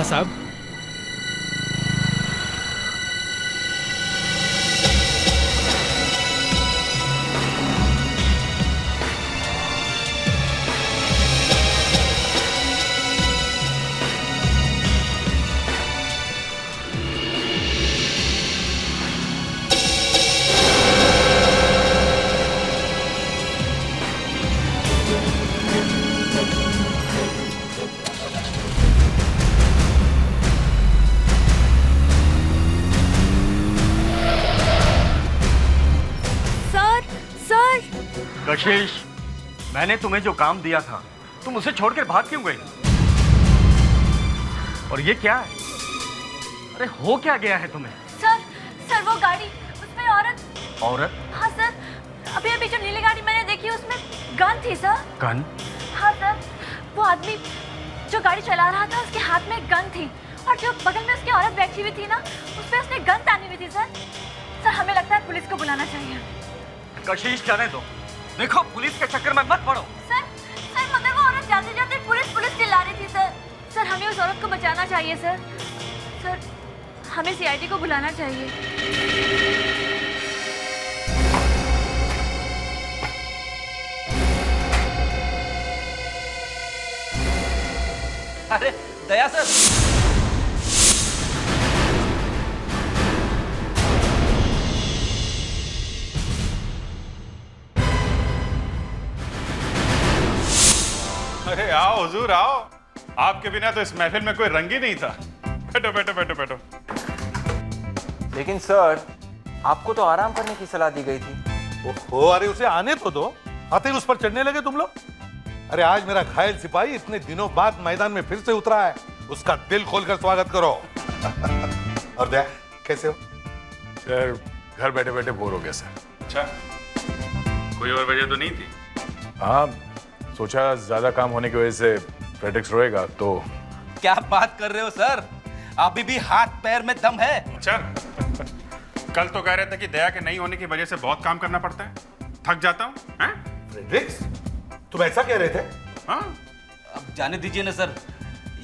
साहब। कशिश, मैंने तुम्हें जो काम दिया था तुम उसे छोड़कर भाग क्यों गई? और ये क्या है? अरे हो क्या गया है तुम्हें? सर वो गाड़ी, उसमें औरत। औरत? हाँ सर, अभी जो नीली गाड़ी मैंने देखी उसमें गन थी सर। गन? हाँ सर, वो आदमी जो गाड़ी चला रहा था उसके हाथ में गन थी और जो बगल में उसकी औरत बैठी हुई थी ना उस पे उसने गन तानी हुई थी सर हमें लगता है पुलिस को बुलाना चाहिए। कशिश जाने दो, देखो पुलिस के चक्कर में मत पड़ो। सर मगर वो औरत जाते जाते पुलिस चिल्ला रही थी सर हमें उस औरत को बचाना चाहिए सर हमें सीआईडी को बुलाना चाहिए। अरे दया सर, अरे आओ हुजूर आओ, आपके बिना तो इस महफिल में कोई रंग ही नहीं था। बैठो बैठो बैठो बैठो। लेकिन सर आपको तो आराम करने की सलाह दी गई थी। ओहो, अरे उसे आने तो दो, आते ही उस पर चढ़ने लगे तुम लोग। अरे आज मेरा घायल सिपाही इतने दिनों बाद मैदान में फिर से उतरा है, उसका दिल खोलकर स्वागत करो। और दया कैसे हो? सर घर बैठे बैठे बोर हो गया सर। अच्छा, कोई और वजह तो नहीं थी? हाँ, सोचा ज्यादा काम होने की वजह से फ्रेडरिक्स रोएगा तो। क्या बात कर रहे हो सर, अभी भी हाथ पैर में दम है। अच्छा कल तो कह रहे थे कि दया के नहीं होने की वजह से बहुत काम करना पड़ता है, थक जाता हूँ। फ्रेडरिक्स, तुम ऐसा कह रहे थे? हाँ, अब जाने दीजिए ना सर,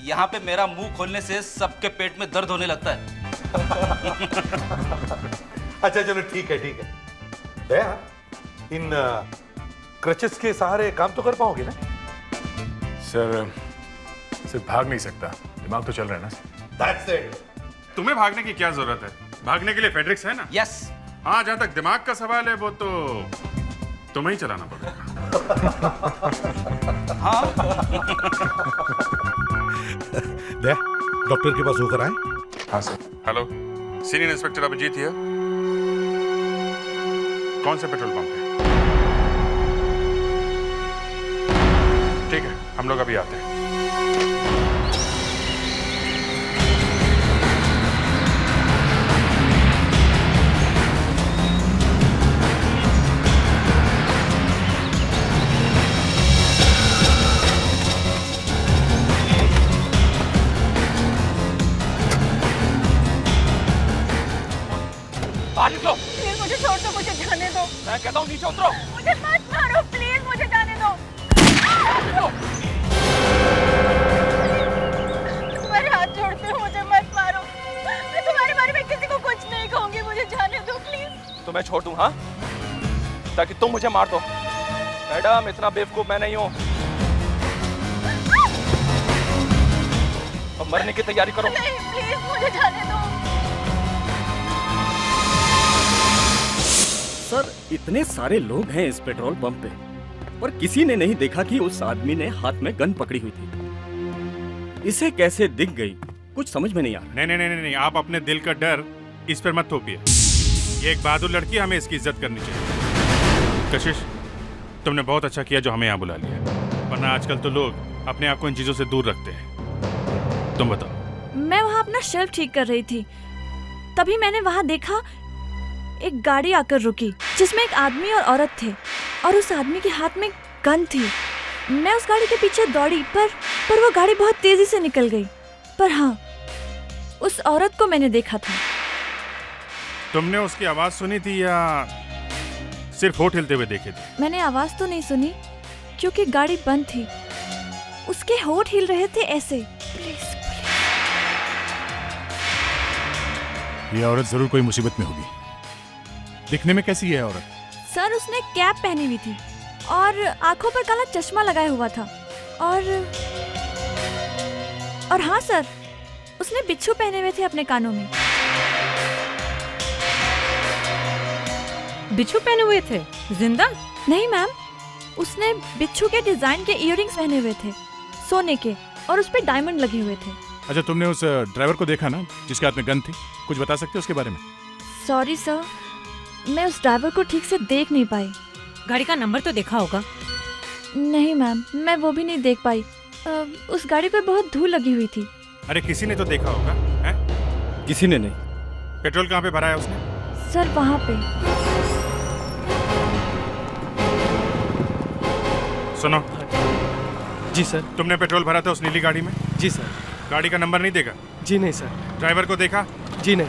यहाँ पे मेरा मुंह खोलने से सबके पेट में दर्द होने लगता है। अच्छा चलो ठीक है दया, इन क्रचेस के सहारे काम तो कर पाओगे ना? सर सिर्फ भाग नहीं सकता, दिमाग तो चल रहा है ना। That's it. तुम्हें भागने की क्या जरूरत है, भागने के लिए फेड्रिक्स है ना। यस। हाँ, जहां तक दिमाग का सवाल है वो तो तुम्हें ही चलाना पड़ेगा। हाँ। दया, डॉक्टर के पास होकर आए? हाँ sir. Hello, senior inspector Abhijit here. कौन से पेट्रोल पंप पे? ठीक है, हम लोग अभी आते हैं। प्लीज मुझे छोड़ दो, मुझे जाने दो। मैं कहता हूँ नीचे उतरो। मुझे मत मारो प्लीज, मुझे जाने दो। तुम्हारे हाथ जोड़ती हूँ, मुझे मत मारो। मैं तुम्हारे बारे में किसी को कुछ नहीं कहूंगी, मुझे जाने दो प्लीज। तो मैं छोड़ दूं हाँ, ताकि तुम मुझे मार दो। मैडम इतना बेवकूफ मैं नहीं हूँ। अब मरने की तैयारी करो। नहीं प्लीज मुझे जाने दो। सर इतने सारे लोग हैं इस पेट्रोल पंप पे और किसी ने नहीं देखा कि उस आदमी ने हाथ में गन पकड़ी हुई थी। इसे कैसे दिख गई कुछ समझ में नहीं आ रहा। नहीं, आप अपने दिल का डर इस पर मत थोपिए। ये एक बहादुर लड़की, हमें इसकी इज्जत करनी चाहिए। कशिश, तुमने बहुत अच्छा किया जो हमें यहाँ बुला लिया, वरना आजकल तो लोग अपने आप को इन चीजों से दूर रखते हैं। तुम बताओ। मैं वहाँ अपना शेल्फ ठीक कर रही थी, तभी मैंने वहाँ देखा एक गाड़ी आकर रुकी जिसमें एक आदमी और औरत थे और उस आदमी के हाथ में गन थी। मैं उस गाड़ी के पीछे दौड़ी पर वो गाड़ी बहुत तेजी से निकल गई। पर हाँ, उस औरत को मैंने देखा था। तुमने उसकी आवाज सुनी थी या सिर्फ होठ हिलते हुए देखे थे? मैंने आवाज तो नहीं सुनी क्योंकि गाड़ी बंद थी। उसके होठ हिल रहे थे ऐसे। प्लीज ये औरत जरूर कोई मुसीबत में होगी। दिखने में कैसी है औरत? सर उसने कैप पहनी हुई थी और आंखों पर काला चश्मा लगाया हुआ था और हाँ सर, उसने बिच्छू पहने हुए थे अपने कानों में। बिच्छू पहने हुए थे? जिंदा? नहीं मैम, उसने बिच्छू के डिजाइन के इयररिंग्स पहने हुए थे, सोने के, और उस पे डायमंड लगे हुए थे। अच्छा, तुमने उस ड्राइवर को देखा ना जिसके हाथ में गन थी? कुछ बता सकते हो उसके बारे में? सॉरी सर, मैं उस ड्राइवर को ठीक से देख नहीं पाई। गाड़ी का नंबर तो देखा होगा? नहीं मैम, मैं वो भी नहीं देख पाई। उस गाड़ी पर बहुत धूल लगी हुई थी। अरे किसी ने तो देखा होगा, हैं? किसी ने नहीं। पेट्रोल कहाँ पे भरा है उसने? सर वहाँ पे। सुनो, जी सर। तुमने पेट्रोल भरा था उस नीली गाड़ी में? जी सर। गाड़ी का नंबर नहीं देखा? जी नहीं सर। ड्राइवर को देखा? जी नहीं,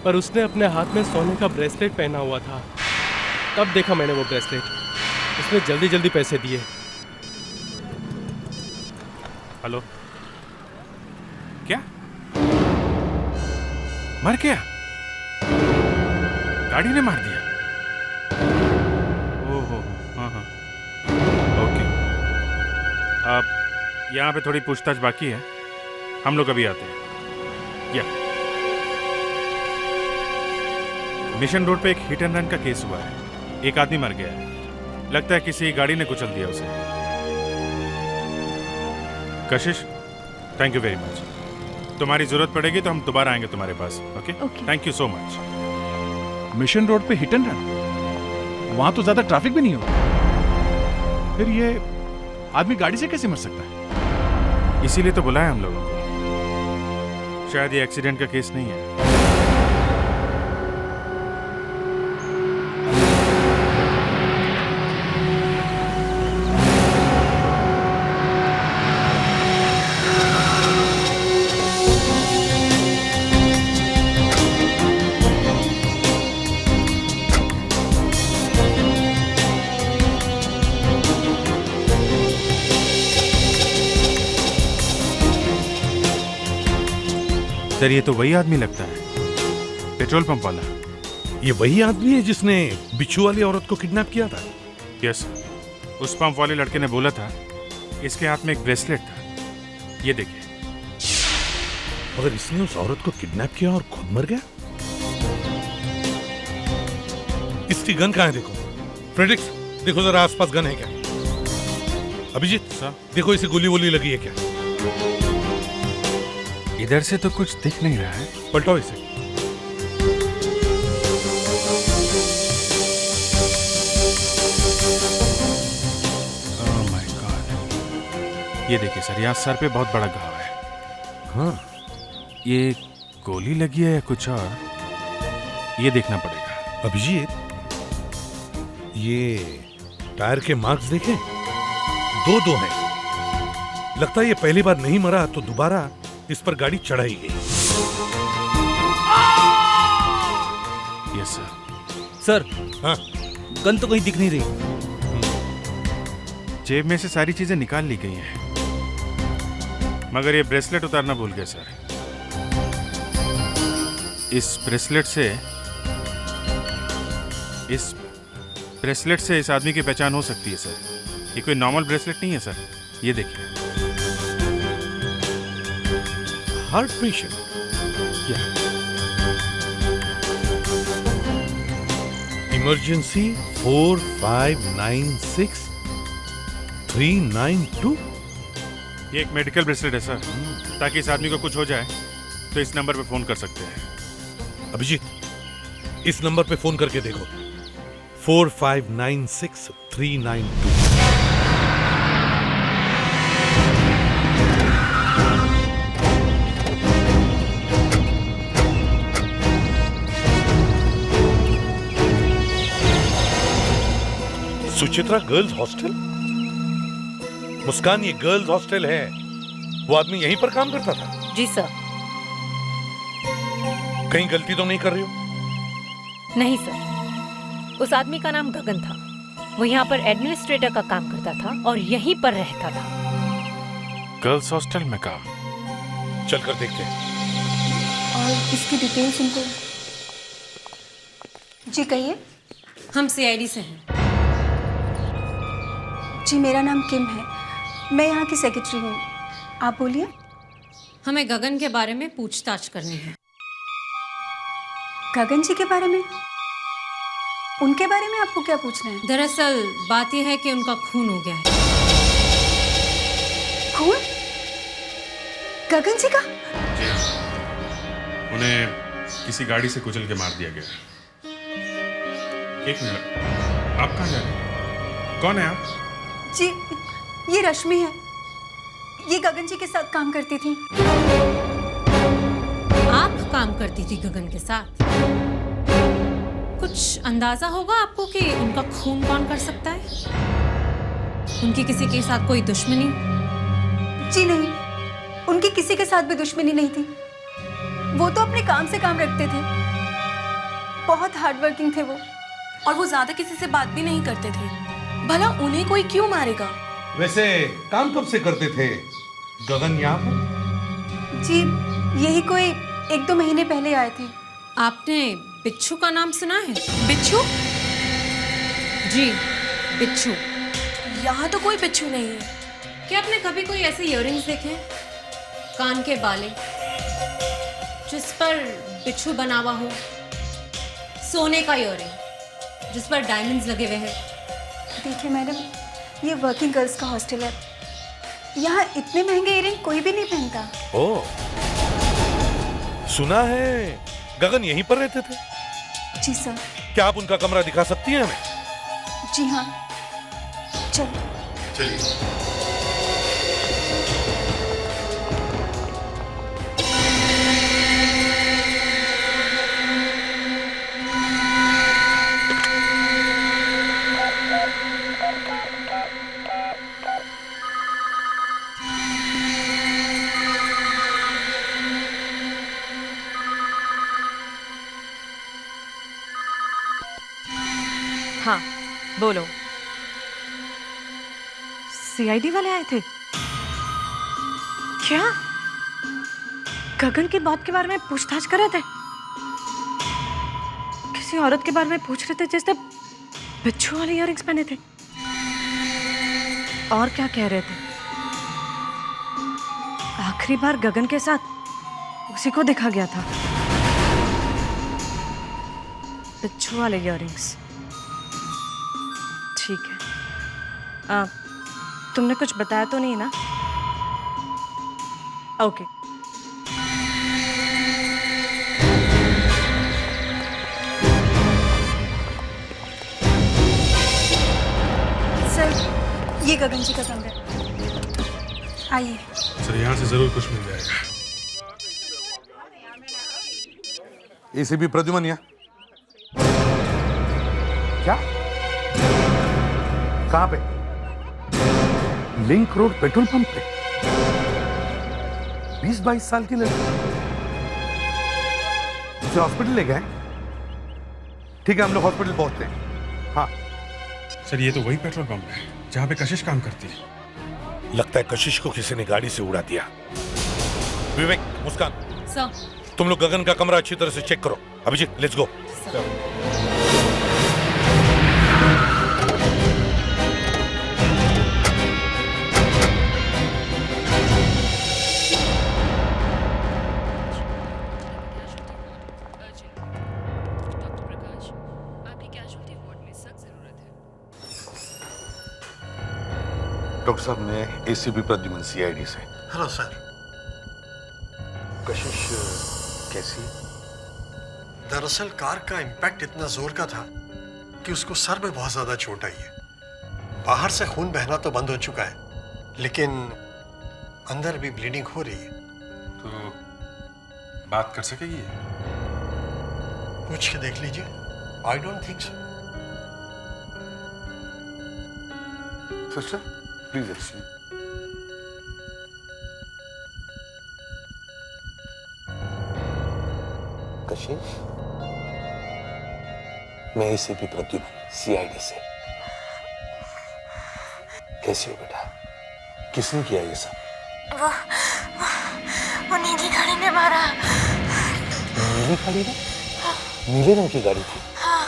पर उसने अपने हाथ में सोने का ब्रेसलेट पहना हुआ था, तब देखा मैंने वो ब्रेसलेट। उसने जल्दी जल्दी पैसे दिए। हेलो, क्या मर गया? गाड़ी ने मार दिया? ओहो, हाँ हाँ, ओके। अब यहाँ पे थोड़ी पूछताछ बाकी है, हम लोग अभी आते हैं। या मिशन रोड पे एक हिट एंड रन का केस हुआ है। एक आदमी मर गया है, लगता है किसी गाड़ी ने कुचल दिया उसे। कशिश, थैंक यू वेरी मच। तुम्हारी जरूरत पड़ेगी तो हम दोबारा आएंगे तुम्हारे पास। Okay, thank you so much. Mission road पे हिट एंड रन? वहां तो ज्यादा ट्रैफिक भी नहीं होगा, फिर ये आदमी गाड़ी से कैसे मर सकता है? इसीलिए तो बुलाया हम लोगों को। शायद ये एक्सीडेंट का केस नहीं है। सर, ये तो वही आदमी लगता है, पेट्रोल पंप वाला। ये वही आदमी है जिसने बिच्छू वाली औरत को किडनैप किया था? यस, उस पंप वाले लड़के ने बोला था इसके हाथ में एक ब्रेसलेट था। ये देखिए। मगर इसने उस औरत को किडनैप किया और खुद मर गया? इसकी गन कहाँ है? देखो फ्रेडरिक्स, देखो जरा आसपास गन है क्या? अभिजीत सर, देखो इसे गोली वोली लगी है क्या? इधर से तो कुछ दिख नहीं रहा है। पलटाओ इसे। ओह माय गॉड, ये देखिए सर, यहाँ सर पे बहुत बड़ा घाव है। हाँ, ये गोली लगी है या कुछ और, ये देखना पड़ेगा। अभिजीत, ये टायर के मार्क्स देखे? दो हैं। लगता है ये पहली बार नहीं मरा तो दोबारा इस पर गाड़ी चढ़ाई गई। Yes sir. सर, हाँ, गन तो कहीं दिख नहीं रही। जेब में से सारी चीजें निकाल ली गई हैं, मगर ये ब्रेसलेट उतारना भूल गए सर। इस ब्रेसलेट से इस आदमी की पहचान हो सकती है सर। ये कोई नॉर्मल ब्रेसलेट नहीं है सर, ये देखिए। Heart patient? इमरजेंसी 4596-392। ये एक मेडिकल ब्रेसलेट है सर, ताकि इस आदमी को कुछ हो जाए तो इस नंबर पे फोन कर सकते हैं। अभिजीत, इस नंबर पे फोन करके देखो, 4596-392। Suchitra girls hostel? मुस्कान, ये गर्ल्स हॉस्टल है। वो आदमी यहीं पर काम करता था? जी सर। कहीं गलती तो नहीं कर रही हो? नहीं सर, उस आदमी का नाम गगन था। वो यहाँ पर एडमिनिस्ट्रेटर का काम करता था और यहीं पर रहता था। गर्ल्स हॉस्टल में काम? चलकर देखते हैं। और इसकी डिटेल्स उनको जी कहिए। हम सीआईडी से हैं। जी मेरा नाम किम है, मैं यहाँ की सेक्रेटरी हूँ। आप बोलिए। हमें गगन के बारे में पूछताछ करनी है। गगन जी के बारे में? उनके बारे में आपको क्या पूछना है? दरअसल बात यह है कि उनका खून हो गया है। खून? गगन जी का? उन्हें किसी गाड़ी से कुचल के मार दिया गया। एक मिनट, आप कहाँ जा रहे हैं? कौन है आप? जी ये रश्मि है, ये गगन जी के साथ काम करती थी। आप काम करती थी गगन के साथ? कुछ अंदाजा होगा आपको कि उनका खून कौन कर सकता है? उनकी किसी के साथ कोई दुश्मनी? जी नहीं, उनकी किसी के साथ भी दुश्मनी नहीं थी। वो तो अपने काम से काम रखते थे, बहुत हार्ड वर्किंग थे वो, और वो ज्यादा किसी से बात भी नहीं करते थे। भला उन्हें कोई क्यों मारेगा? वैसे काम कब से करते थे गगन यहाँ पर? जी यही कोई 1-2 महीने पहले आए थे। आपने बिच्छू का नाम सुना है? बिच्छू? जी बिच्छू। यहाँ तो कोई बिच्छू नहीं है। क्या आपने कभी कोई ऐसे इयररिंग्स देखे हैं? कान के बाले जिस पर बिच्छू बना हुआ हो, सोने का इयररिंग जिस पर डायमंड्स लगे हुए हैं। देखिए मैडम, ये वर्किंग गर्ल्स का हॉस्टल है, यहाँ इतने महंगे इयररिंग कोई भी नहीं पहनता। ओ, सुना है गगन यहीं पर रहते थे? जी सर। क्या आप उनका कमरा दिखा सकती हैं हमें? जी हाँ, चलो। चलिए। हाँ बोलो। सीआईडी वाले आए थे क्या? गगन की बात के बारे में पूछताछ कर रहे थे? किसी औरत के बारे में पूछ रहे थे जिसने बिच्छू वाले इयररिंग्स पहने थे? और क्या कह रहे थे? आखिरी बार गगन के साथ उसी को देखा गया था, बिच्छू वाले इयररिंग्स। ठीक है, तुमने कुछ बताया तो नहीं ना? ओके। सर ये गगन जी का कमरा है, आइए। सर यहाँ से जरूर कुछ मिल जाएगा। एसीपी प्रद्युमन यहाँ? क्या? कहाँ पे? लिंक रोड पेट्रोल पंप पे 20-22 साल की लड़की उसे हॉस्पिटल ले गए? ठीक है, हम लोग हॉस्पिटल पहुंचते हैं। हाँ सर, ये तो वही पेट्रोल पंप है जहाँ पे कशिश काम करती है। लगता है कशिश को किसी ने गाड़ी से उड़ा दिया। विवेक, मुस्कान, सर तुम लोग गगन का कमरा अच्छी तरह से चेक करो। Abhijit, let's go. डॉक्टर साहब, मैं एसीपी प्रद्युमन सीआईडी से। Hello sir. कशिश कैसी? दरअसल कार का इम्पैक्ट इतना जोर का था कि उसको सर में बहुत ज्यादा चोट आई है। बाहर से खून बहना तो बंद हो चुका है, लेकिन अंदर भी ब्लीडिंग हो रही है। तो बात कर सकेगी? पूछ के देख लीजिए। I don't think so. Sister please excuse. कशिश, मैं एसीपी प्रद्युमन सीआईडी से। कैसी हो बेटा? किसने किया ये सब? वो नीली गाड़ी ने मारा। नीली गाड़ी ने? नीले रंग की गाड़ी थी? हाँ।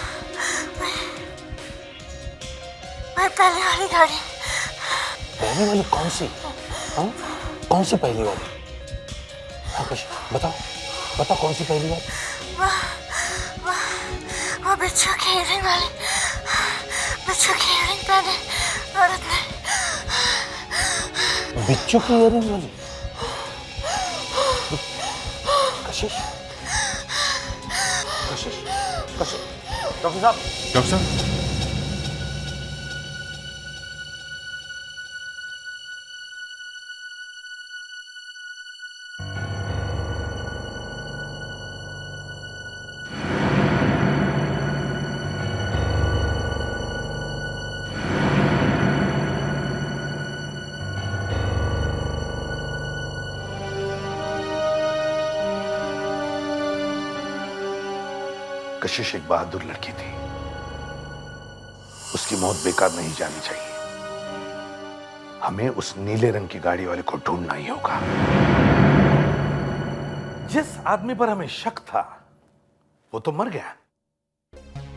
वह पहले वाली गाड़ी। पहले वाली कौन सी? हाँ? कौन सी पहली वाली? हाँ कशिश बताओ, बताओ कौन सी पहली वाली? वो बिच्छू की इयरिंग वाली, बिच्छू की इयरिंग पहने औरत ने। बिच्छू की इयरिंग वाली? कशिश, कशिश, कशिश, डॉक्टर साहब। डॉक्टर साहब, कशिश एक बहादुर लड़की थी, उसकी मौत बेकार नहीं जानी चाहिए। हमें उस नीले रंग की गाड़ी वाले को ढूंढना ही होगा। जिस आदमी पर हमें शक था वो तो मर गया।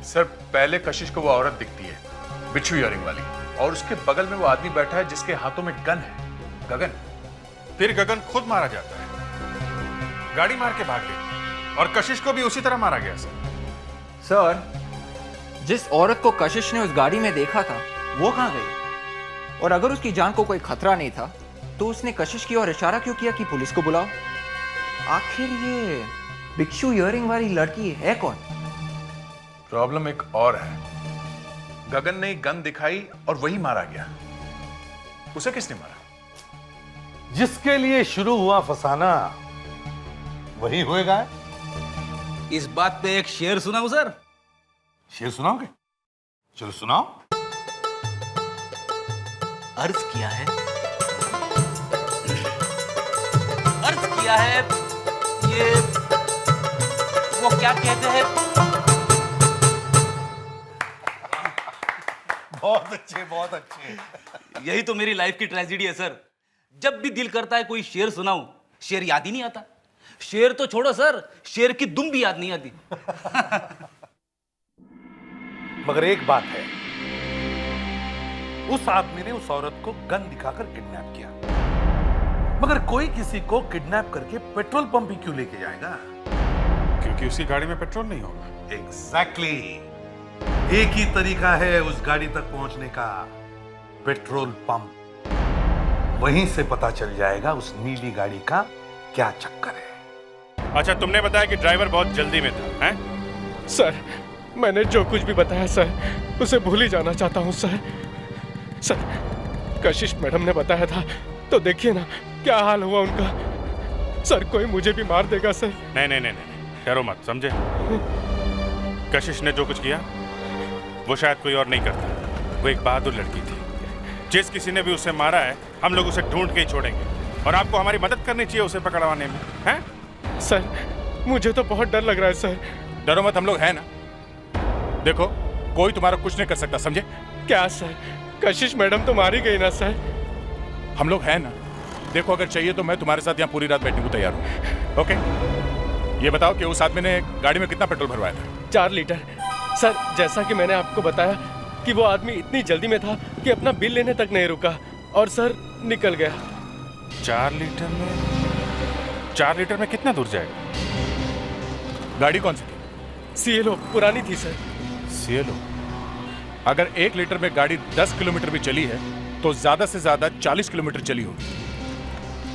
सर पहले कशिश को वो औरत दिखती है, बिच्छू इयरिंग वाली, और उसके बगल में वो आदमी बैठा है जिसके हाथों में गन है, गगन। फिर गगन खुद मारा जाता है, गाड़ी मार के भाग गई, और कशिश को भी उसी तरह मारा गया। सर, जिस औरत को कशिश ने उस गाड़ी में देखा था वो कहाँ गई? और अगर उसकी जान को कोई खतरा नहीं था तो उसने कशिश की ओर इशारा क्यों किया कि पुलिस को बुलाओ? आखिर ये बिच्छू इयरिंग वाली लड़की है कौन? प्रॉब्लम एक और है, गगन ने गन दिखाई और वही मारा गया। उसे किसने मारा? जिसके लिए शुरू हुआ फसाना वही होएगा। इस बात पे एक शेर सुनाऊं सर? शेर सुनाओगे? चलो सुनाओ। अर्ज किया है, अर्ज किया है, ये वो क्या कहते हैं? बहुत अच्छे, बहुत अच्छे। यही तो मेरी लाइफ की ट्रेजेडी है सर। जब भी दिल करता है कोई शेर सुनाऊं, शेर याद ही नहीं आता। शेर तो छोड़ो सर, शेर की दुम भी याद नहीं आती। मगर एक बात है, उस आदमी ने उस औरत को गन दिखाकर किडनैप किया। मगर कोई किसी को किडनैप करके पेट्रोल पंप ही क्यों लेके जाएगा? क्योंकि उसकी गाड़ी में पेट्रोल नहीं होगा। एग्जैक्टली। एक ही तरीका है उस गाड़ी तक पहुंचने का, पेट्रोल पंप। वहीं से पता चल जाएगा उस नीली गाड़ी का क्या चक्कर है। अच्छा, तुमने बताया कि ड्राइवर बहुत जल्दी में था, हैं? सर, मैंने जो कुछ भी बताया सर, उसे भूल ही जाना चाहता हूँ सर। सर, कशिश मैडम ने बताया था, तो देखिए ना क्या हाल हुआ उनका। सर, कोई मुझे भी मार देगा सर। नहीं नहीं नहीं नहीं, डरो मत, समझे? कशिश ने जो कुछ किया वो शायद कोई और नहीं करता। वो एक बहादुर लड़की थी। जिस किसी ने भी उसे मारा है, हम लोग उसे ढूंढ के ही छोड़ेंगे, और आपको हमारी मदद करनी चाहिए उसे पकड़वाने में, हैं? सर, मुझे तो बहुत डर लग रहा है सर। डरो मत, हम लोग हैं ना। देखो, कोई तुम्हारा कुछ नहीं कर सकता, समझे? क्या सर, कशिश मैडम तो मारी गई ना सर? हम लोग हैं ना। देखो, अगर चाहिए तो मैं तुम्हारे साथ यहाँ पूरी रात बैठने को तैयार हूँ। ओके? ये बताओ कि उस आदमी ने गाड़ी में कितना पेट्रोल भरवाया था? 4 लीटर। सर, जैसा कि मैंने आपको बताया कि वो आदमी इतनी जल्दी में था कि अपना बिल लेने तक नहीं रुका, और सर निकल गया। 4 लीटर में? 4 लीटर में कितना दूर जाएगा? गाड़ी कौन सी थी? सीएलओ पुरानी थी सर। सीएलओ? अगर 1 लीटर में गाड़ी 10 किलोमीटर भी चली है तो ज्यादा से ज्यादा 40 किलोमीटर चली होगी।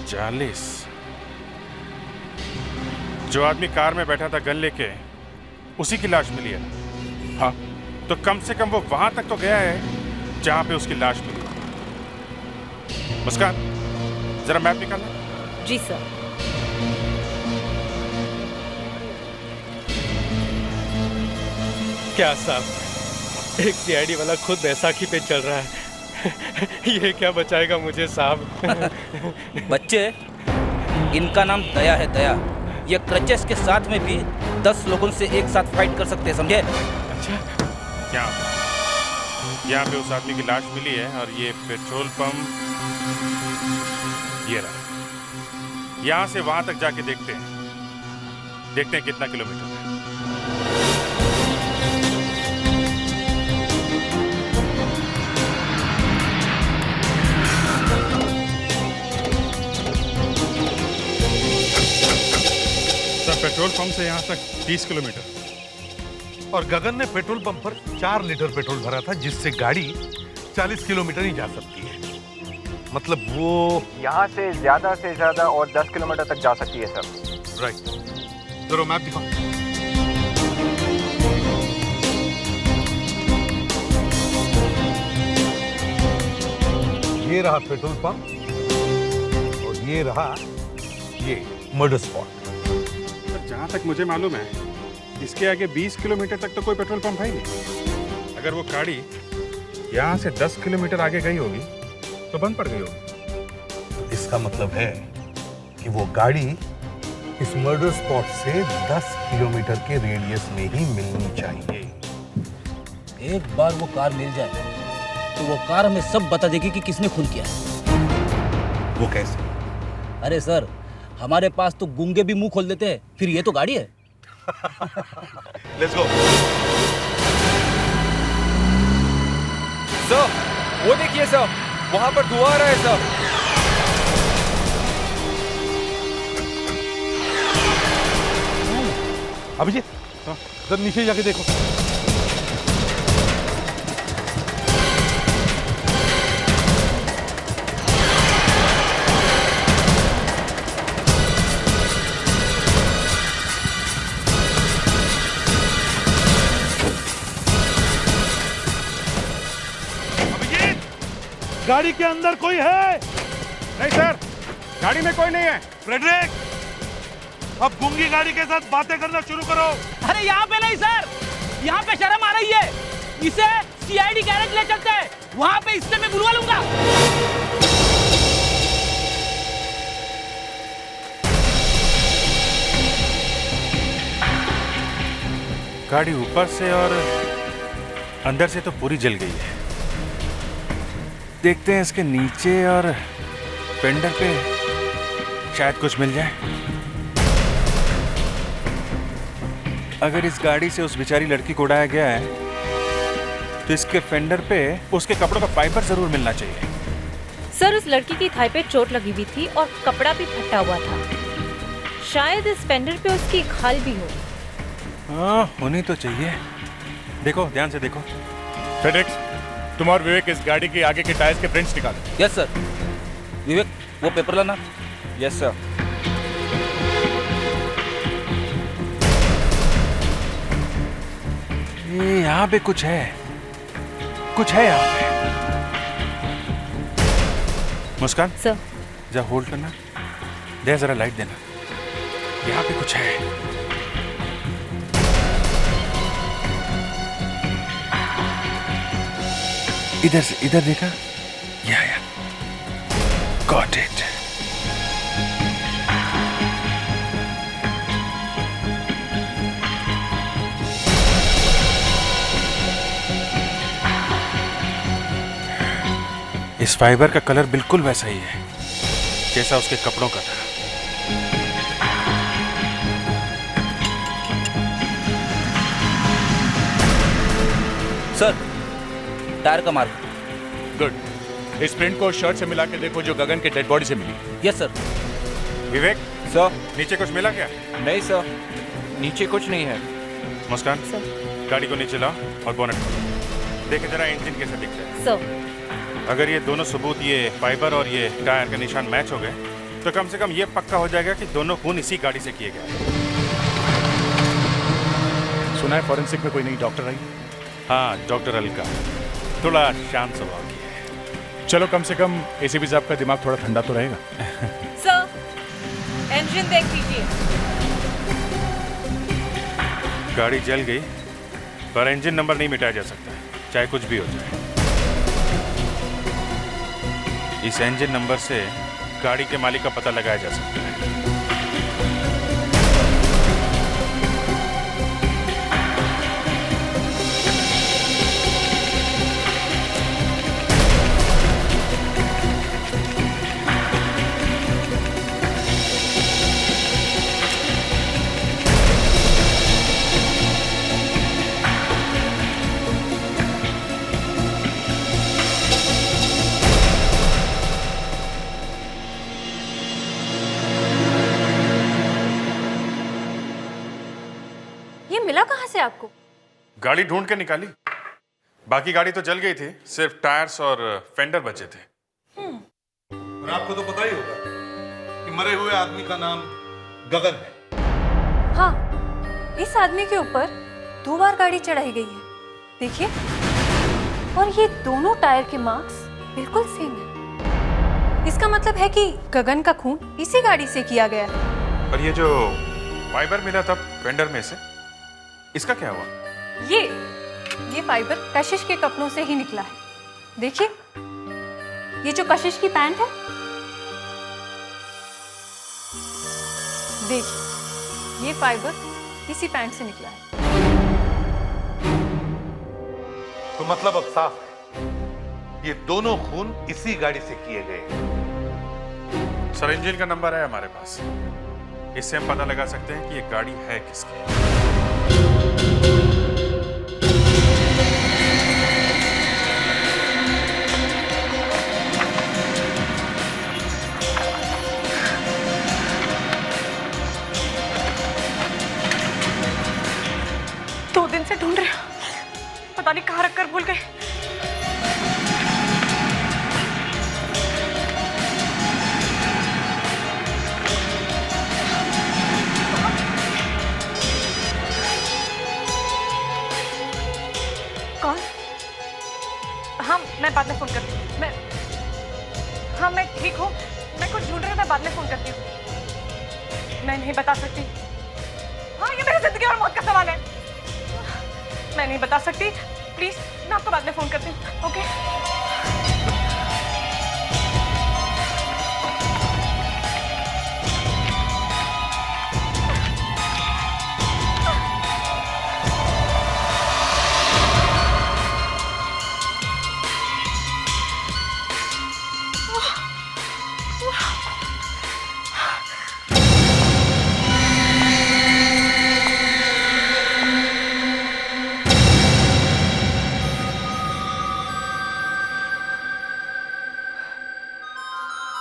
40? जो आदमी कार में बैठा था गन लेके, उसी की लाश मिली है। हाँ, तो कम से कम वो वहां तक तो गया है जहां पे उसकी लाश मिली। मुस्कान, जरा मैप निकालना। जी सर। क्या साहब, एक सीआईडी वाला खुद बैसाखी पे चल रहा है। ये क्या बचाएगा मुझे साहब? बच्चे, इनका नाम दया है, दया। ये क्रचेस के साथ में भी 10 लोगों से एक साथ फाइट कर सकते हैं, समझे? अच्छा, यहाँ पे उस आदमी की लाश मिली है, और ये पेट्रोल पंप ये रहा। यहाँ से वहां तक जाके देखते हैं कितना किलोमीटर है। पेट्रोल पंप से यहाँ तक 30 किलोमीटर। और गगन ने पेट्रोल पंप पर 4 लीटर पेट्रोल भरा था, जिससे गाड़ी 40 किलोमीटर ही जा सकती है। मतलब वो यहाँ से ज्यादा और 10 किलोमीटर तक जा सकती है सर। राइट। जरा मैप दिखाओ। ये रहा पेट्रोल पंप और ये रहा ये मर्डर स्पॉट। सर जहाँ तक मुझे मालूम है इसके आगे 20 किलोमीटर तक तो कोई पेट्रोल पंप है ही नहीं। अगर वो गाड़ी यहाँ से 10 किलोमीटर आगे गई होगी तो बंद पड़ गई होगी। इसका मतलब है कि वो गाड़ी इस मर्डर स्पॉट से 10 किलोमीटर के रेडियस में ही मिलनी चाहिए। एक बार वो कार मिल जाए तो वो कार हमें सब बता देगी कि किसने खून किया है। वो कैसे? अरे सर, हमारे पास तो गूंगे भी मुंह खोल देते हैं, फिर ये तो गाड़ी है। Let's go. सर वो देखिए सर, वहां पर धुआं आ रहा है सर। अभिजीत, जरा नीचे जाके देखो। गाड़ी के अंदर कोई है? नहीं सर, गाड़ी में कोई नहीं है। फ्रेडरिक, अब गूंगी गाड़ी के साथ बातें करना शुरू करो। अरे यहाँ पे नहीं सर, यहाँ पे शर्म आ रही है। इसे सीआईडी गैरेज ले चलते हैं, वहाँ पे इससे मैं बुलवा लूंगा। गाड़ी ऊपर से और अंदर से तो पूरी जल गई है। देखते हैं इसके नीचे और फेंडर पे शायद कुछ मिल जाए। अगर इस गाड़ी से उस बेचारी लड़की को उड़ाया गया है तो इसके फेंडर पे उसके कपड़ों का फाइबर जरूर मिलना चाहिए। सर उस लड़की की थाई पे चोट लगी हुई थी और कपड़ा भी फटा हुआ था। शायद इस फेंडर पे उसकी खाल भी हो। हाँ, होनी तो चाहिए। देखो, ध्यान से देखो। फेडेक्स, तुम और विवेक इस गाड़ी के आगे के टायर्स के प्रिंट्स निकालो। Yes sir. विवेक, वो पेपर लाना। Yes sir. ये यहाँ पे कुछ है यहाँ पे। मुस्कान सर, जा होल्ड करना, दे जरा लाइट देना। यहाँ पे कुछ है। इधर से, इधर देखा? या गॉट इट। इस फाइबर का कलर बिल्कुल वैसा ही है जैसा उसके कपड़ों का था। सर, टायर का मार्क। गुड। इस प्रिंट को शर्ट से मिला के देखो जो गगन के डेड बॉडी से मिली। Yes sir. विवेक सर, नीचे कुछ मिला क्या? नहीं सर, नीचे कुछ नहीं है। मुस्कान सर, गाड़ी को नीचे लाओ और बोनट खोलो। देखे जरा इंजन कैसे दिखता है। सर, अगर ये दोनों सबूत, ये फाइबर और ये टायर का निशान मैच हो गए तो कम से कम ये पक्का हो जाएगा कि दोनों खून इसी गाड़ी से किए गए। सुना है फॉरेंसिक में कोई नई डॉक्टर आई? हाँ, डॉक्टर अलका थोड़ा शांत स्वभाव की है। चलो, कम से कम एसीपी साहब का दिमाग थोड़ा ठंडा तो रहेगा। सर, इंजन देख लीजिए। गाड़ी जल गई पर इंजन नंबर नहीं मिटाया जा सकता, चाहे कुछ भी हो जाए। इस इंजन नंबर से गाड़ी के मालिक का पता लगाया जा सकता है। मिला कहाँ से आपको? गाड़ी ढूंढ के निकाली। बाकी गाड़ी तो जल गई थी, सिर्फ टायर्स और फेंडर बचे थे। और आपको तो पता ही होगा कि मरे हुए आदमी का नाम गगन है। हाँ, इस आदमी के ऊपर 2 बार गाड़ी चढ़ाई गई है, देखिए। और ये दोनों टायर के मार्क्स बिल्कुल सेम है। इसका मतलब है कि गगन का खून इसी गाड़ी से किया गया है। और ये जो फाइबर मिला था फेंडर में से, इसका क्या हुआ? ये फाइबर कशिश के कपड़ों से ही निकला है। देखिए, ये जो कशिश की पैंट है, देखिए, ये फाइबर इसी पैंट से निकला है। तो मतलब अब साफ है, ये दोनों खून इसी गाड़ी से किए गए। सर, इंजन का नंबर है हमारे पास, इससे हम पता लगा सकते हैं कि ये गाड़ी है किसकी। से ढूंढ रहे हो, पता नहीं कहाँ रखकर भूल गए। कौन? हाँ, मैं बाद में फोन करती हूँ। हाँ, मैं ठीक हूँ, मैं कुछ ढूंढ रही हूँ, मैं बाद में फोन करती हूँ। मैं नहीं बता सकती। हाँ, ये मेरी जिंदगी और मौत का सवाल है। मैं नहीं बता सकती, प्लीज, मैं आपको बाद में फोन करती हूँ। ओके?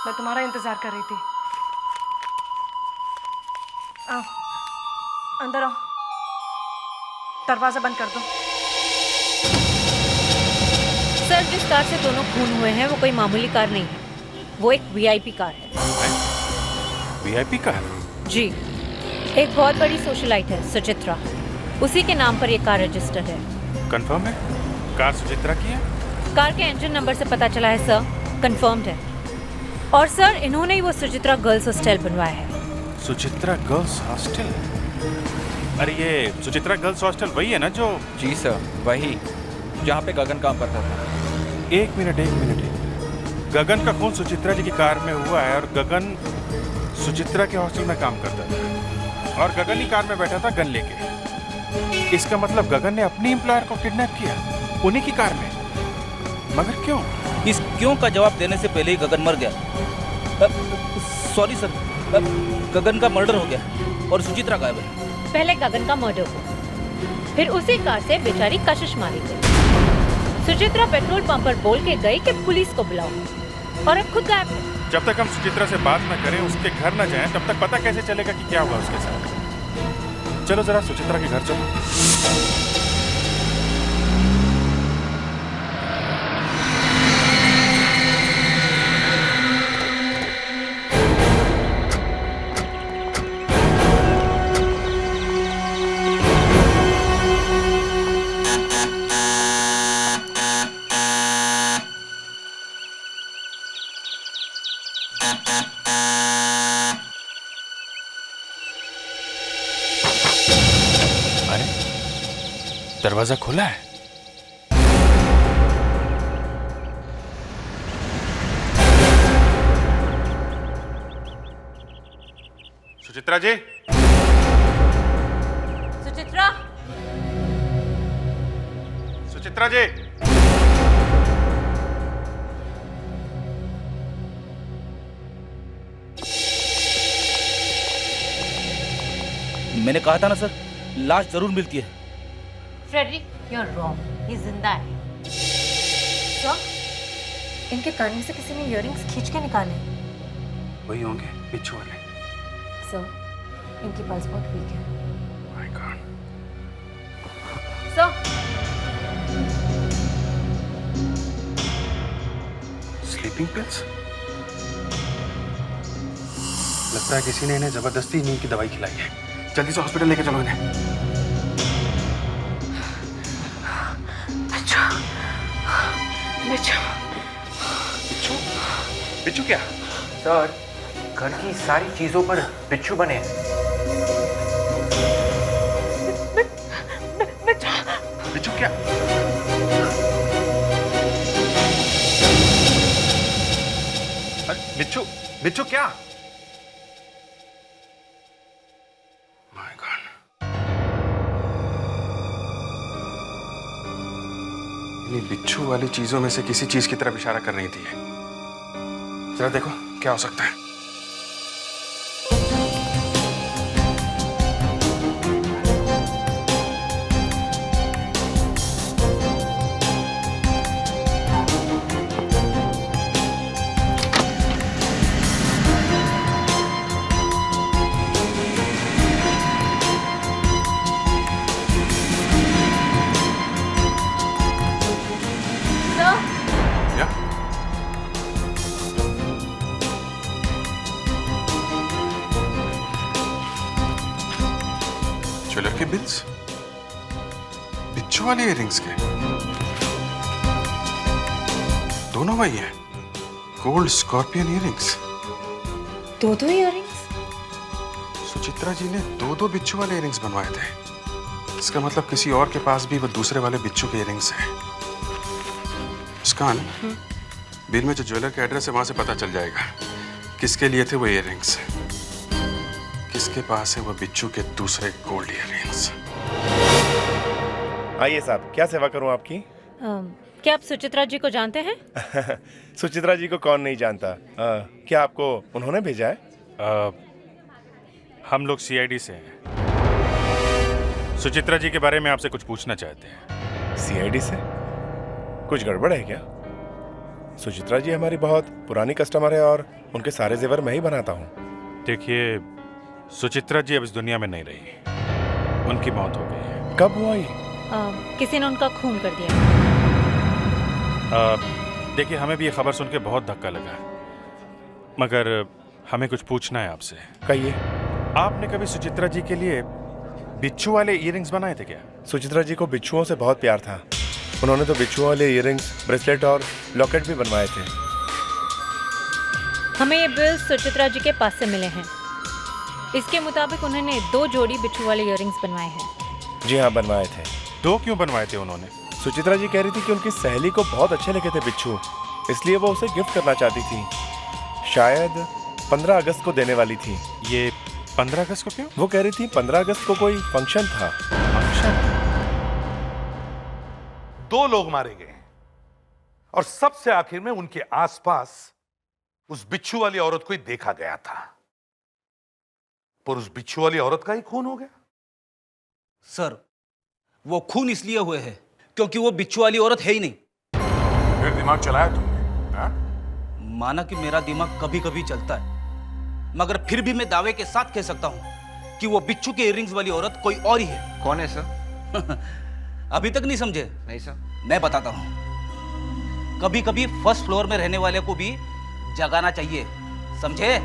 मैं तुम्हारा इंतजार कर रही थी। आओ, अंदर आओ, दरवाजा बंद कर दो। सर, जिस कार से दोनों खून हुए हैं वो कोई मामूली कार नहीं है, वो एक वीआईपी कार है। VIP car? जी, एक बहुत बड़ी सोशलाइट है, सुचित्रा, उसी के नाम पर ये कार रजिस्टर्ड है। कंफर्म है कार सुचित्रा की है? कार के इंजन नंबर से पता चला है सर, कंफर्म्ड है। और सर, इन्होंने ही वो सुचित्रा गर्ल्स हॉस्टल बनवाया है। Suchitra girls hostel? अरे ये सुचित्रा गर्ल्स हॉस्टल वही है ना जो? जी सर, वही, जहाँ पे गगन काम करता था। एक मिनट। गगन का खून सुचित्रा जी की कार में हुआ है और गगन सुचित्रा के हॉस्टल में काम करता था और गगन ही कार में बैठा था गन लेके। इसका मतलब गगन ने अपनी एम्प्लॉयर को किडनैप किया उन्हीं की कार में। मगर क्यों? इस क्यों का जवाब देने से पहले ही गगन मर गया। सॉरी सर, गगन का मर्डर हो गया और सुचित्रा गायब है। पहले गगन का मर्डर हुआ, फिर उसी कार से बेचारी कशिश मारी गई। सुचित्रा पेट्रोल पंप पर बोल के गई कि पुलिस को बुलाओ और अब खुद गायब है। जब तक हम सुचित्रा से बात न करें, उसके घर न जाएं, तब तक पता कैसे चलेगा कि क्या हुआ उसके साथ। चलो जरा सुचित्रा के घर चलो। दरवाजा खुला है। सुचित्रा जी, सुचित्रा, सुचित्रा जी, मैंने कहा था ना सर, लाश जरूर मिलती है। फ्रेडरिक, यू आर रॉन्ग, ये जिंदा है। सर, इनके कान में से किसी ने इयररिंग्स खींच के निकाले। वही होंगे बिच्छू वाले। सर, इनकी पल्स बहुत वीक है। My God, sir sleeping pills? लगता है किसी ने इन्हें जबरदस्ती नींद की दवाई खिलाई है। जल्दी से हॉस्पिटल लेके चलो इन्हें। बिच्छू बिच्छू बिच्छू? बिच्छू क्या? सर, घर की सारी चीजों पर बिच्छू बने हैं। बिच्छू क्या? बिच्छू बिच्छू क्या? My God. इन्हीं बिच्छू वाली चीजों में से किसी चीज की तरफ इशारा कर रही थी ये। जरा देखो क्या हो सकता है। क्या? ज्वेलर के बिल्स? बिच्छू वाले इयररिंग्स के? दोनों वही है। Gold scorpion earrings. दो इयररिंग्स? सुचित्रा जी ने दो बिच्छू वाले इयररिंग्स बनवाए थे। इसका मतलब किसी और के पास भी वो दूसरे वाले बिच्छू के इयररिंग्स हैं। मुस्कान, बिल में जो ज्वेलर का एड्रेस है वहां से पता चल जाएगा किसके लिए थे वो इयररिंग्स, किसके पास है वो बिच्छू के दूसरे गोल्ड इयररिंग्स। आइए साहब, क्या सेवा करूं आपकी? क्या आप सुचित्रा जी को जानते हैं? सुचित्रा जी को कौन नहीं जानता। क्या आपको उन्होंने भेजा है? हम लोग सीआईडी से हैं। सुचित्रा जी के बारे में आपसे कुछ पूछना चाहते हैं। सीआईडी से? कुछ गड़बड़ है क्या? सुचित्रा जी हमारी बहुत पुरानी कस्टमर है और उनके सारे जेवर मैं ही बनाता हूँ। देखिए, सुचित्रा जी अब इस दुनिया में नहीं रही। उनकी मौत हो गई है। कब हुआ ये? किसी ने उनका खून कर दिया। देखिए, हमें भी ये खबर सुन के बहुत धक्का लगा, मगर हमें कुछ पूछना है आपसे। कहिए। आपने कभी सुचित्रा जी के लिए बिच्छू वाले इयररिंग्स बनाए थे क्या? सुचित्रा जी को बिच्छुओं से बहुत प्यार था। उन्होंने तो बिच्छुओं वाले इयररिंग्स, ब्रेसलेट और लॉकेट भी बनवाए थे। हमें ये बिल्स सुचित्रा जी के पास से मिले हैं। इसके मुताबिक उन्होंने 2 जोड़ी बिच्छू वाले इयररिंग्स बनवाए हैं। जी हाँ, बनवाए थे। 2 क्यों बनवाए थे उन्होंने? सुचित्रा जी कह रही थी कि उनकी सहेली को बहुत अच्छे लगे थे बिच्छू, इसलिए वो उसे गिफ्ट करना चाहती थी। शायद 15 अगस्त को देने वाली थी। ये 15 अगस्त को क्यों? वो कह रही थी 15 अगस्त को कोई फंक्शन था। फंक्शन? 2 लोग मारे गए और सबसे आखिर में उनके आसपास उस बिच्छू वाली औरत को ही देखा गया था, पर उस बिच्छू वाली औरत का ही खून हो गया। सर, वो खून इसलिए हुए हैं क्योंकि वो बिच्छू वाली औरत है ही नहीं। फिर दिमाग चलाया तुमने? हाँ? माना कि मेरा दिमाग कभी कभी चलता है, मगर फिर भी मैं दावे के साथ कह सकता हूं कि वो बिच्छू के इयररिंग्स वाली औरत कोई और ही है। कौन है सर? अभी तक नहीं समझे? नहीं सर। मैं बताता हूं। कभी कभी फर्स्ट फ्लोर में रहने वाले को भी जगाना चाहिए, समझे?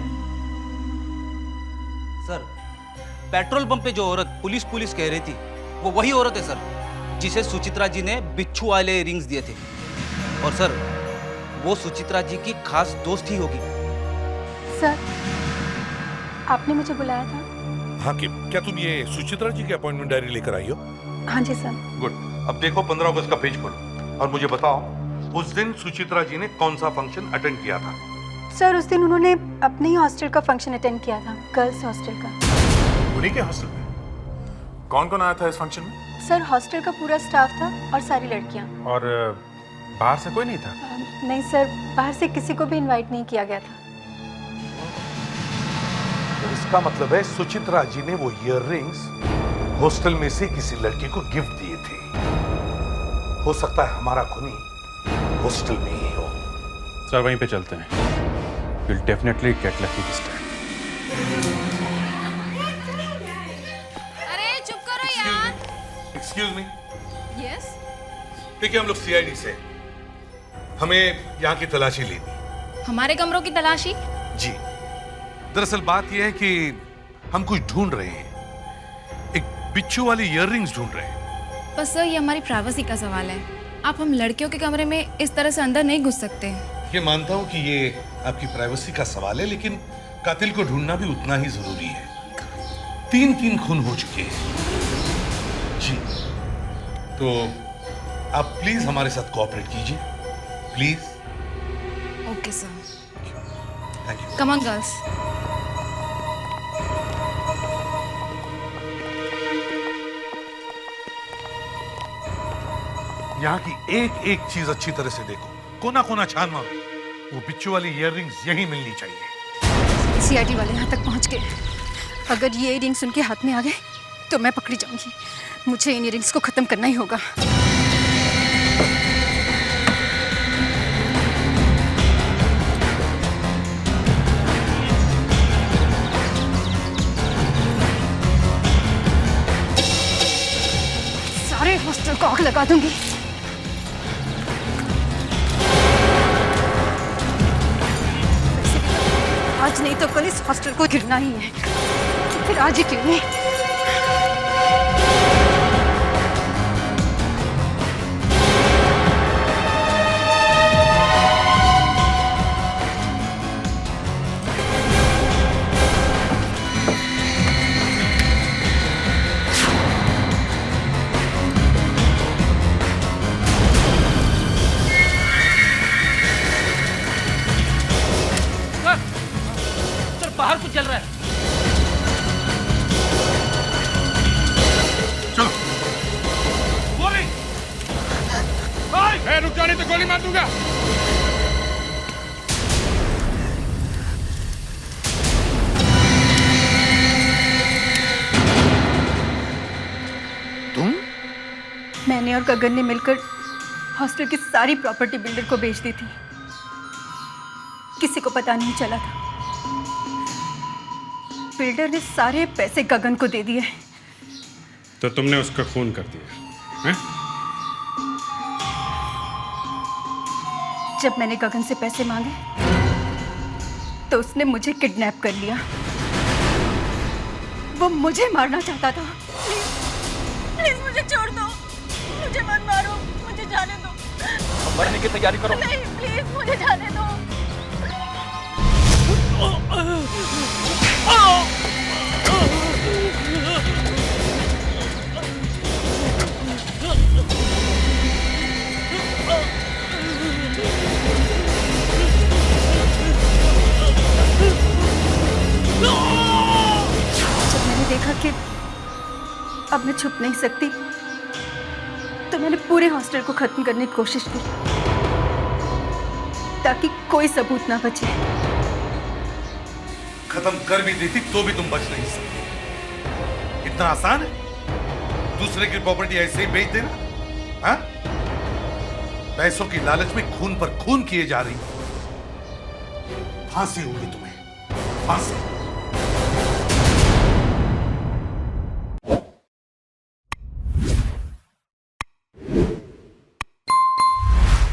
सर, पेट्रोल पंप पे जो औरत पुलिस कह रही थी, वो वही औरत है सर जिसे सुचित्रा जी ने बिच्छू वाले इयररिंग्स दिए थे। और सर, वो सुचित्रा जी की खास दोस्त ही होगी। सर, आपने मुझे बुलाया था? हाँ किम, क्या तुम ये सुचित्रा जी की अपॉइंटमेंट डायरी लेकर आई हो? हाँ जी सर। गुड। अब देखो 15 अगस्त का पेज खोलो और मुझे बताओ उस दिन सुचित्रा जी ने कौन सा फंक्शन अटेंड किया था? सर, उस दिन उन्होंने अपने ही हॉस्टल का फंक्शन अटेंड किया था, गर्ल्स हॉस्टल का। उन्हीं के हॉस्टल में? कौन कौन आया था इस फंक्शन में? सर, हॉस्टल का पूरा स्टाफ था और सारी लड़कियां। और बाहर से कोई नहीं था? नहीं सर, बाहर से किसी को भी इनवाइट नहीं किया गया था। तो इसका मतलब है सुचित्रा जी ने वो इयररिंग्स हॉस्टल में से किसी लड़की को गिफ्ट दिए थे। हो सकता है हमारा खूनी हॉस्टल में ही हो। सर, वहीं पे चलते हैं। You'll definitely get lucky this time. अरे चुप करो यार। एक्सक्यूज मी, यस देखिए, हम लोग सीआईडी से हैं। हमें यहाँ की तलाशी लेनी। हमारे कमरों की तलाशी? जी, दरअसल बात यह है कि हम कुछ ढूंढ रहे हैं, एक बिच्छू वाली ईयररिंग्स ढूंढ रहे हैं। पर सर, ये हमारी प्राइवेसी का सवाल है। आप हम लड़कियों के कमरे में इस तरह से अंदर नहीं घुस सकते। ये मानता हूँ कि ये आपकी प्राइवेसी का सवाल है, लेकिन कातिल को ढूंढना भी उतना ही जरूरी है। 3 खून हो चुके हैं। जी, तो आप प्लीज हमारे साथ कोऑपरेट कीजिए, please. Okay sir. Thank you. Come on girls. यहाँ की एक एक चीज अच्छी तरह से देखो, कोना कोना छान मारो। वो बिच्छू वाली ईयररिंग्स यहीं मिलनी चाहिए। सीआईडी वाले यहाँ तक पहुँच गए। अगर ये इयररिंग्स उनके हाथ में आ गए तो मैं पकड़ी जाऊंगी। मुझे इन इयररिंग्स को खत्म करना ही होगा। सारे हॉस्टल को आग लगा दूंगी। आज नहीं तो कल इस हॉस्टल को गिरना ही है, फिर आज ही क्यों नहीं। बाहर कुछ चल रहा है। चलो। गोली! मैं रुक जाने तो गोली मार दूंगा। तुम? मैंने और गगन ने मिलकर हॉस्टल की सारी प्रॉपर्टी बिल्डर को बेच दी थी। किसी को पता नहीं चला था। बिल्डर ने सारे पैसे गगन को दे दिए। तो तुमने उसका खून कर दिया हैं? जब मैंने गगन से पैसे मांगे तो उसने मुझे किडनैप कर लिया। वो मुझे मारना चाहता था। प्लीज मुझे छोड़ दो, मुझे मत मारो, मुझे जाने दो। मरने की तैयारी करो। नहीं, प्लीज मुझे जाने दो। जब मैंने देखा कि अब मैं छुप नहीं सकती तो मैंने पूरे हॉस्टल को खत्म करने की कोशिश की ताकि कोई सबूत ना बचे। खत्म कर भी देती तो भी तुम बच नहीं सकते। इतना आसान है दूसरे की प्रॉपर्टी ऐसे ही बेच देना? हाँ? पैसों की लालच में खून पर खून किए जा रही। फांसी होगी तुम्हें, फांसी।